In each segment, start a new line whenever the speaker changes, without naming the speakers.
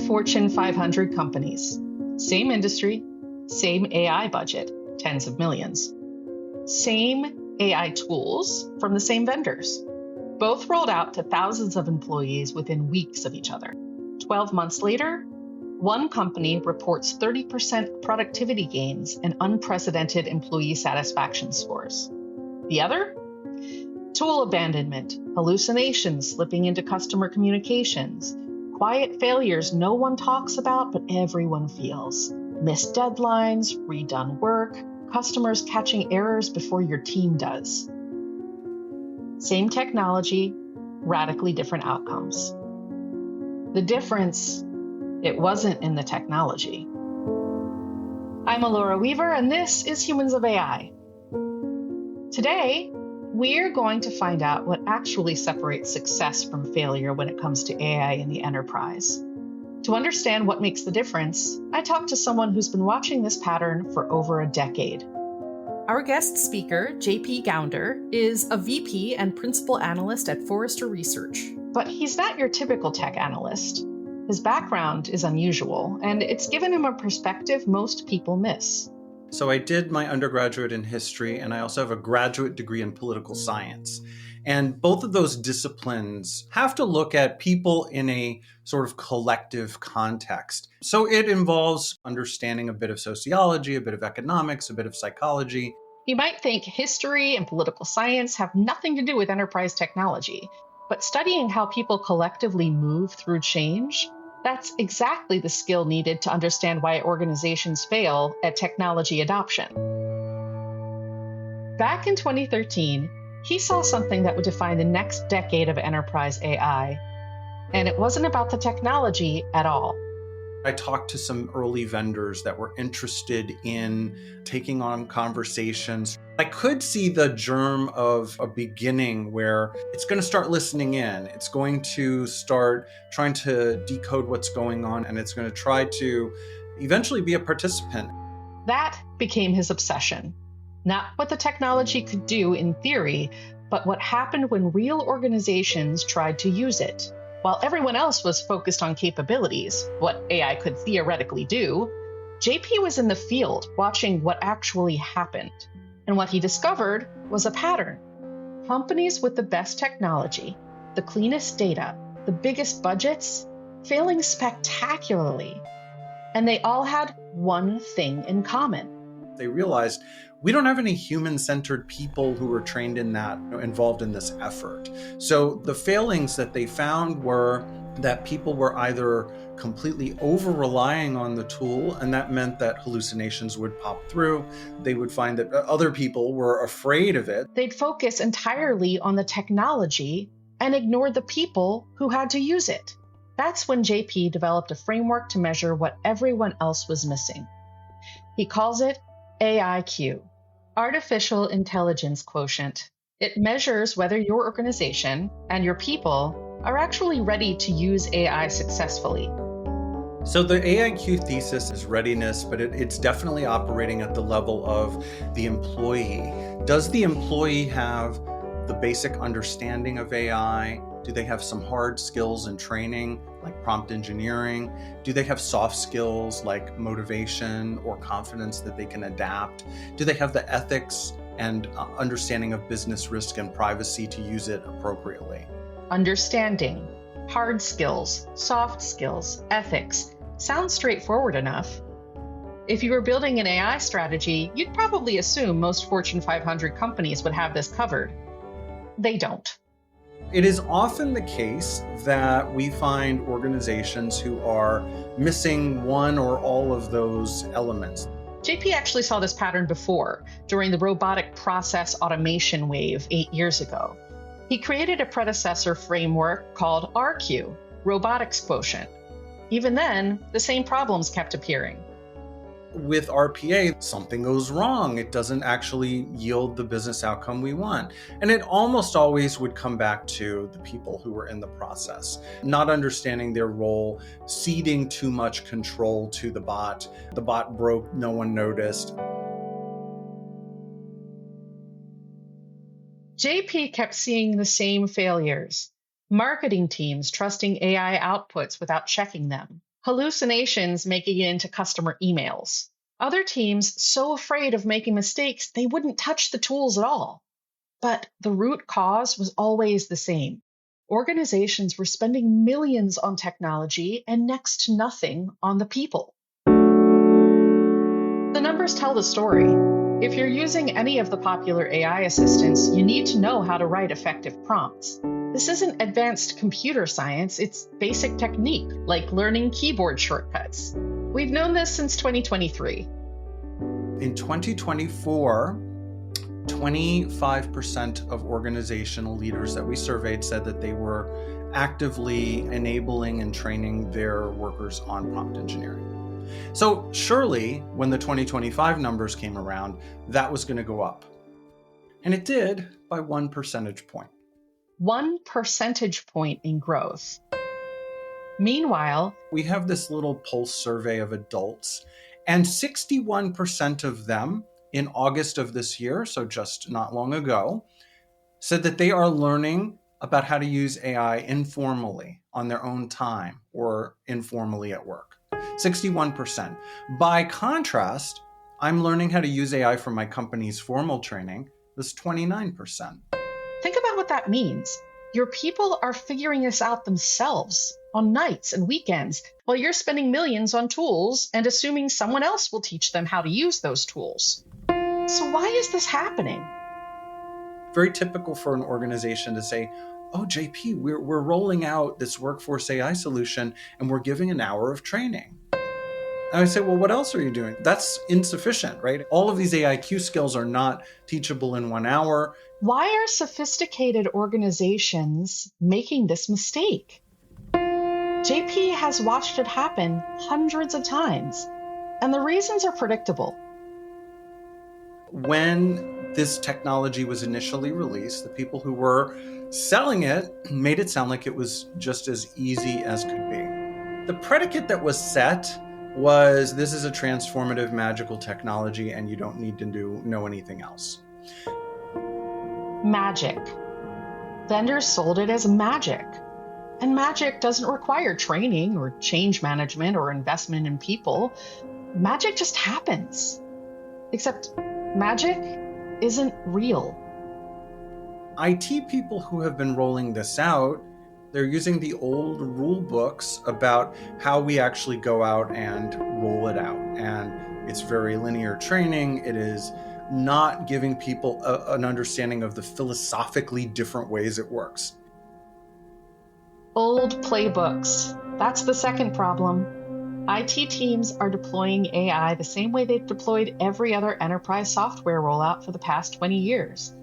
Fortune 500 companies. Same industry, same AI budget, tens of millions. Same AI tools from the same vendors. Both rolled out to thousands of employees within weeks of each other. 12 months later, one company reports 30% productivity gains and unprecedented employee satisfaction scores. The other? Tool abandonment, hallucinations slipping into customer communications, quiet failures no one talks about but everyone feels, missed deadlines, redone work, customers catching errors before your team does. Same technology, radically different outcomes. The difference, it wasn't in the technology. I'm Alora Weaver, and this is Humans of AI. Today, we're going to find out what actually separates success from failure when it comes to AI in the enterprise. To understand what makes the difference, I talked to someone who's been watching this pattern for over a decade. Our guest speaker, JP Gownder, is a VP and principal analyst at Forrester Research. But he's not your typical tech analyst. His background is unusual, and it's given him a perspective most people miss.
So I did my undergraduate in history, and I also have a graduate degree in political science. And both of those disciplines have to look at people in a sort of collective context. So it involves understanding a bit of sociology, a bit of economics, a bit of psychology.
You might think history and political science have nothing to do with enterprise technology, but studying how people collectively move through change, that's exactly the skill needed to understand why organizations fail at technology adoption. Back in 2013, he saw something that would define the next decade of enterprise AI, and it wasn't about the technology at all.
I talked to some early vendors that were interested in taking on conversations. I could see the germ of a beginning where it's going to start listening in. It's going to start trying to decode what's going on, and it's going to try to eventually be a participant.
That became his obsession. Not what the technology could do in theory, but what happened when real organizations tried to use it. While everyone else was focused on capabilities, what AI could theoretically do, JP was in the field watching what actually happened. And what he discovered was a pattern. Companies with the best technology, the cleanest data, the biggest budgets, failing spectacularly. And they all had one thing in common.
They realized we don't have any human-centered people who were trained in that, involved in this effort. So the failings that they found were that people were either completely over-relying on the tool, and that meant that hallucinations would pop through. They would find that other people were afraid of it.
They'd focus entirely on the technology and ignore the people who had to use it. That's when JP developed a framework to measure what everyone else was missing. He calls it AIQ, Artificial Intelligence Quotient. It measures whether your organization and your people are actually ready to use AI successfully.
So the AIQ thesis is readiness, but it's definitely operating at the level of the employee. Does the employee have the basic understanding of AI? Do they have some hard skills and training, like prompt engineering? Do they have soft skills like motivation or confidence that they can adapt? Do they have the ethics and understanding of business risk and privacy to use it appropriately?
Understanding, hard skills, soft skills, ethics. Sounds straightforward enough. If you were building an AI strategy, you'd probably assume most Fortune 500 companies would have this covered. They don't.
It is often the case that we find organizations who are missing one or all of those elements.
JP actually saw this pattern before, during the robotic process automation wave 8 years ago. He created a predecessor framework called AIQ, Robotics Quotient. Even then, the same problems kept appearing.
With RPA, something goes wrong. It doesn't actually yield the business outcome we want. And it almost always would come back to the people who were in the process, not understanding their role, ceding too much control to the bot. The bot broke, no one noticed.
JP kept seeing the same failures. Marketing teams trusting AI outputs without checking them. hallucinations making it into customer emails. Other teams so afraid of making mistakes, they wouldn't touch the tools at all. But the root cause was always the same. Organizations were spending millions on technology and next to nothing on the people. The numbers tell the story. If you're using any of the popular AI assistants, you need to know how to write effective prompts. This isn't advanced computer science, it's basic technique, like learning keyboard shortcuts. We've known this since 2023.
In 2024, 25% of organizational leaders that we surveyed said that they were actively enabling and training their workers on prompt engineering. So surely, when the 2025 numbers came around, that was going to go up. And it did by 1 percentage point.
1 percentage point in growth. Meanwhile,
we have this little pulse survey of adults, and 61% of them in August of this year, so just not long ago, said that they are learning about how to use AI informally on their own time or informally at work. 61%. By contrast, I'm learning how to use AI for my company's formal training. That's 29%.
Think about what that means. Your people are figuring this out themselves on nights and weekends, while you're spending millions on tools and assuming someone else will teach them how to use those tools. So why is this happening?
Very typical for an organization to say, oh, JP, we're rolling out this workforce AI solution and we're giving an hour of training. And I say, well, what else are you doing? That's insufficient, right? All of these AIQ skills are not teachable in 1 hour.
Why are sophisticated organizations making this mistake? JP has watched it happen hundreds of times, and the reasons are predictable.
When this technology was initially released, the people who were selling it made it sound like it was just as easy as could be. The predicate that was set was, this is a transformative, magical technology, and you don't need to know anything else.
Magic. Vendors sold it as magic. And magic doesn't require training or change management or investment in people. Magic just happens. Except magic isn't real.
IT people who have been rolling this out, they're using the old rule books about how we actually go out and roll it out. And it's very linear training. It is not giving people an understanding of the philosophically different ways it works.
Old playbooks. That's the second problem. IT teams are deploying AI the same way they've deployed every other enterprise software rollout for the past 20 years.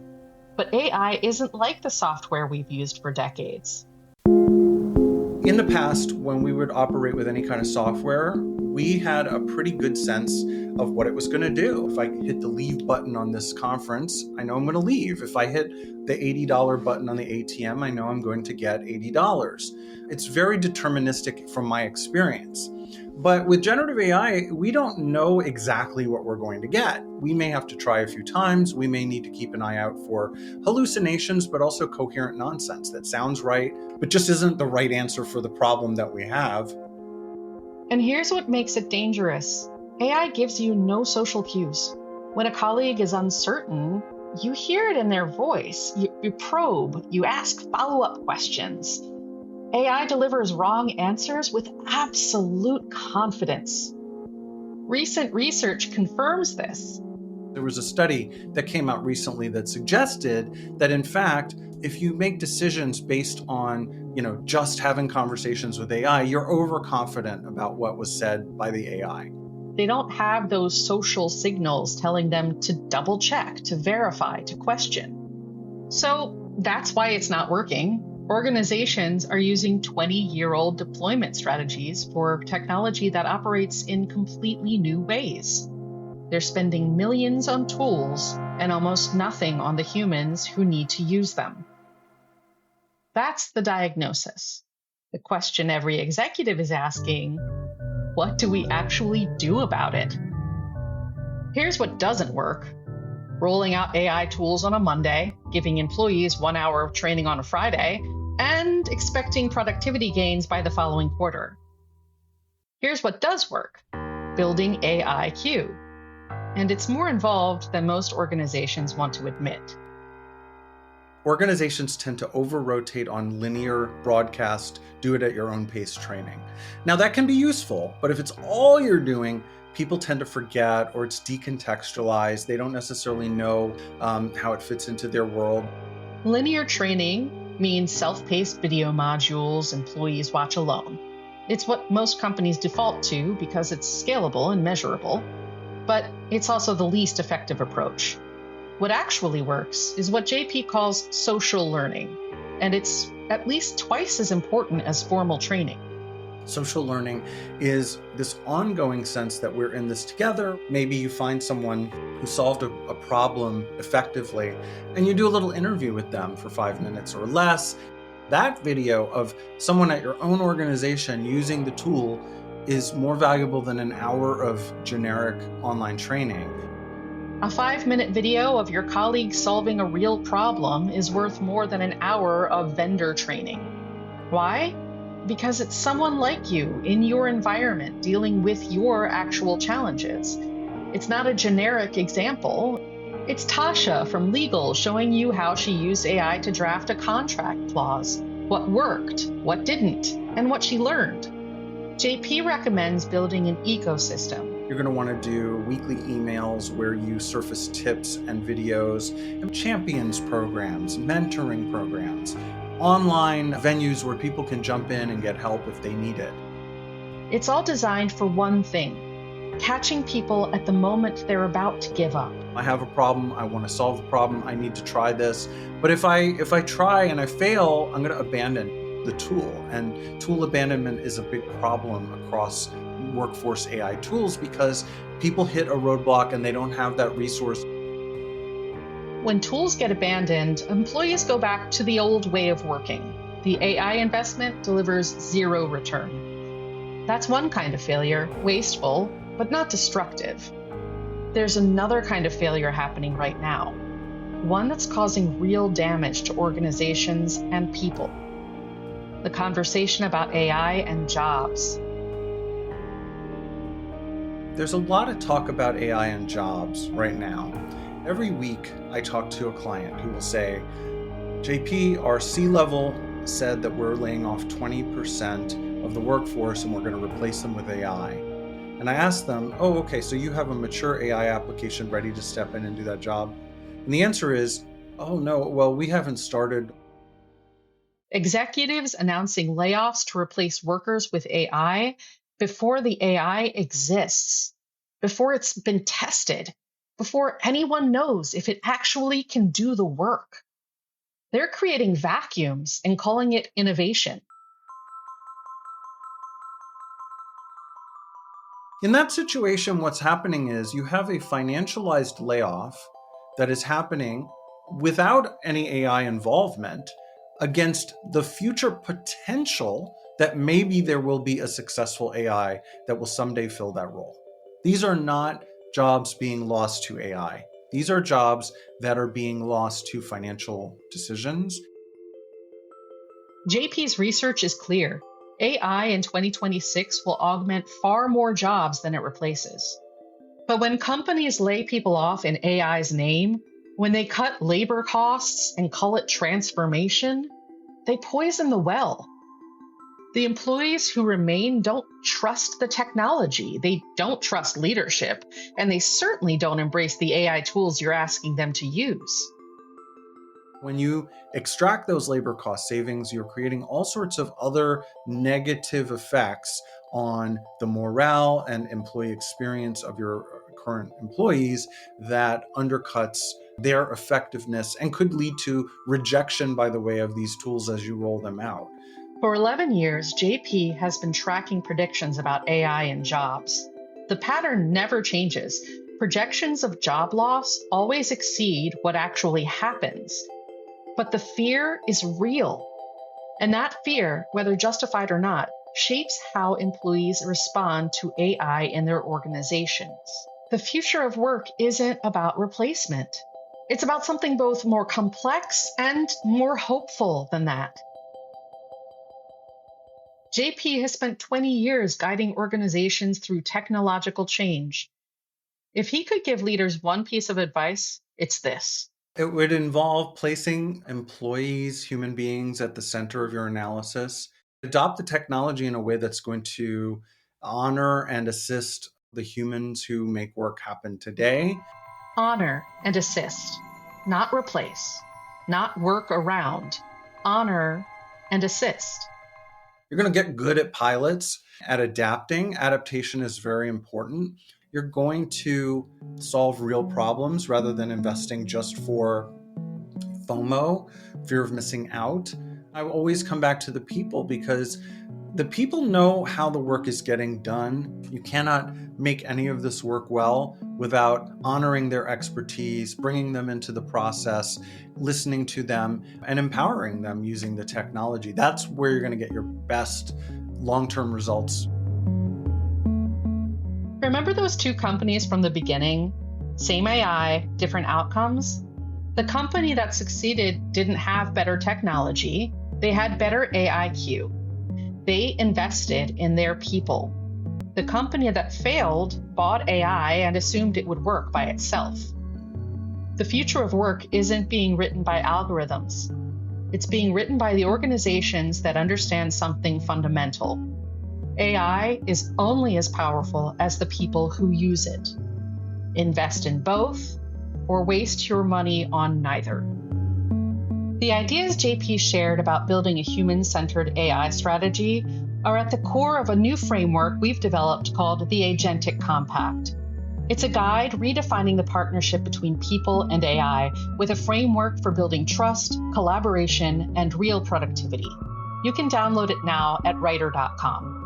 But AI isn't like the software we've used for decades.
In the past, when we would operate with any kind of software, we had a pretty good sense of what it was going to do. If I hit the leave button on this conference, I know I'm going to leave. If I hit the $80 button on the ATM, I know I'm going to get $80. It's very deterministic from my experience. But with generative AI, we don't know exactly what we're going to get. We may have to try a few times. We may need to keep an eye out for hallucinations, but also coherent nonsense that sounds right, but just isn't the right answer for the problem that we have.
And here's what makes it dangerous. AI gives you no social cues. When a colleague is uncertain, you hear it in their voice. You probe, you ask follow-up questions. AI delivers wrong answers with absolute confidence. Recent research confirms this.
There was a study that came out recently that suggested that, in fact, if you make decisions based on, just having conversations with AI, you're overconfident about what was said by the AI.
They don't have those social signals telling them to double check, to verify, to question. So that's why it's not working. Organizations are using 20-year-old deployment strategies for technology that operates in completely new ways. They're spending millions on tools and almost nothing on the humans who need to use them. That's the diagnosis. The question every executive is asking, what do we actually do about it? Here's what doesn't work. Rolling out AI tools on a Monday, giving employees 1 hour of training on a Friday, and expecting productivity gains by the following quarter. Here's what does work: building AIQ. And it's more involved than most organizations want to admit.
Organizations tend to over-rotate on linear broadcast, do it at your own pace training. Now that can be useful, but if it's all you're doing, people tend to forget, or it's decontextualized. They don't necessarily know how it fits into their world.
Linear training means self-paced video modules employees watch alone. It's what most companies default to because it's scalable and measurable, but it's also the least effective approach. What actually works is what JP calls social learning, and it's at least twice as important as formal training.
Social learning is this ongoing sense that we're in this together. Maybe you find someone who solved a problem effectively, and you do a little interview with them for 5 minutes or less. That video of someone at your own organization using the tool is more valuable than an hour of generic online training.
A 5-minute video of your colleagues solving a real problem is worth more than an hour of vendor training. Why? Because it's someone like you in your environment dealing with your actual challenges. It's not a generic example. It's Tasha from legal showing you how she used AI to draft a contract clause, what worked, what didn't, and what she learned. JP recommends building an ecosystem.
You're going to want to do weekly emails where you surface tips and videos, and champions programs, mentoring programs, online venues where people can jump in and get help if they need it.
It's all designed for one thing: catching people at the moment they're about to give up.
I have a problem, I want to solve the problem, I need to try this. But if I try and I fail, I'm going to abandon the tool. And tool abandonment is a big problem across workforce AI tools because people hit a roadblock and they don't have that resource.
When tools get abandoned, employees go back to the old way of working. The AI investment delivers zero return. That's one kind of failure, wasteful, but not destructive. There's another kind of failure happening right now, one that's causing real damage to organizations and people. The conversation about AI and jobs.
There's a lot of talk about AI and jobs right now. Every week I talk to a client who will say, JP, our C-level said that we're laying off 20% of the workforce and we're going to replace them with AI. And I ask them, oh, okay, so you have a mature AI application ready to step in and do that job? And the answer is, oh no, well, we haven't started.
Executives announcing layoffs to replace workers with AI before the AI exists, before it's been tested, before anyone knows if it actually can do the work. They're creating vacuums and calling it innovation.
In that situation, what's happening is you have a financialized layoff that is happening without any AI involvement against the future potential that maybe there will be a successful AI that will someday fill that role. These are not jobs being lost to AI. These are jobs that are being lost to financial decisions.
JP's research is clear. AI in 2026 will augment far more jobs than it replaces. But when companies lay people off in AI's name, when they cut labor costs and call it transformation, they poison the well. The employees who remain don't trust the technology, they don't trust leadership, and they certainly don't embrace the AI tools you're asking them to use.
When you extract those labor cost savings, you're creating all sorts of other negative effects on the morale and employee experience of your current employees that undercuts their effectiveness and could lead to rejection, by the way, of these tools as you roll them out.
For 11 years, JP has been tracking predictions about AI and jobs. The pattern never changes. Projections of job loss always exceed what actually happens. But the fear is real. And that fear, whether justified or not, shapes how employees respond to AI in their organizations. The future of work isn't about replacement. It's about something both more complex and more hopeful than that. JP has spent 20 years guiding organizations through technological change. If he could give leaders one piece of advice, it's this.
It would involve placing employees, human beings, at the center of your analysis. Adopt the technology in a way that's going to honor and assist the humans who make work happen today.
Honor and assist, not replace, not work around. Honor and assist.
You're going to get good at pilots, at adapting. Adaptation is very important. You're going to solve real problems rather than investing just for FOMO, fear of missing out. I always come back to the people because the people know how the work is getting done. You cannot make any of this work well without honoring their expertise, bringing them into the process, listening to them, and empowering them using the technology. That's where you're going to get your best long-term results.
Remember those two companies from the beginning? Same AI, different outcomes? The company that succeeded didn't have better technology. They had better AIQ. They invested in their people. The company that failed bought AI and assumed it would work by itself. The future of work isn't being written by algorithms. It's being written by the organizations that understand something fundamental. AI is only as powerful as the people who use it. Invest in both, or waste your money on neither. The ideas JP shared about building a human-centered AI strategy are at the core of a new framework we've developed called the Agentic Compact. It's a guide redefining the partnership between people and AI with a framework for building trust, collaboration, and real productivity. You can download it now at writer.com.